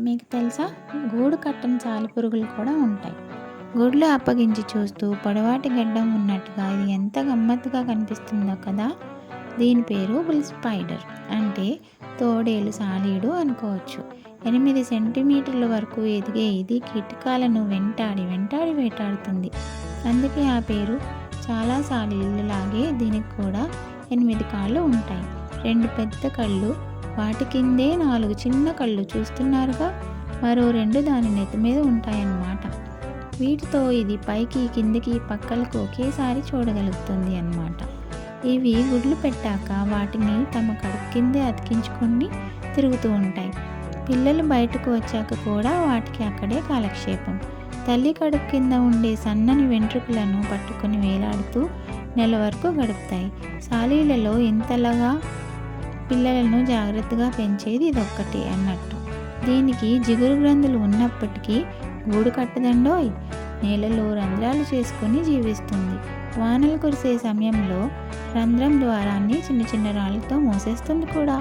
మీకు తెలుసా? గూడు కట్టని సాలిపురుగులు కూడా ఉంటాయి. గుడ్లు అప్పగించి చూస్తూ పొడవాటి గడ్డం ఉన్నట్టుగా ఇది ఎంత గమ్మత్తుగా కనిపిస్తుందో కదా. దీని పేరు బుల్ స్పైడర్, అంటే తోడేలు సాలీడు అనుకోవచ్చు. 8 సెంటీమీటర్ల వరకు ఎదిగే ఇది కీటకాలను వెంటాడి వెంటాడి వేటాడుతుంది. అందుకే ఆ పేరు. చాలా సాలీళ్ళలాగే దీనికి కూడా 8 కాళ్ళు ఉంటాయి. 2 పెద్ద కళ్ళు, వాటి కిందే 4 చిన్న కళ్ళు చూస్తున్నారుగా. మరో 2 దాని నెత్తి మీద ఉంటాయన్నమాట. వీటితో ఇది పైకి కిందికి పక్కలకు ఒకేసారి చూడగలుగుతుంది అన్నమాట. ఇవి గుడ్లు పెట్టాక వాటిని తమ కడుపు కిందే అతికించుకొని తిరుగుతూ ఉంటాయి. పిల్లలు బయటకు వచ్చాక కూడా వాటికి అక్కడే కాలక్షేపం. తల్లి కడుపు కింద ఉండే సన్నని వెంట్రుకలను పట్టుకొని వేలాడుతూ నెల వరకు గడుపుతాయి. సాలీలలో ఇంతలాగా పిల్లలను జాగ్రత్తగా పెంచేది ఇదొక్కటే అన్నట్టు. దీనికి జిగురు గ్రంథులు ఉన్నప్పటికీ గూడు కట్టదండోయ్. నేలలో రంధ్రాలు చేసుకొని జీవిస్తుంది. వానలు కురిసే సమయంలో రంధ్రం ద్వారాన్ని చిన్న చిన్న రాళ్ళతో మూసేస్తుంది కూడా.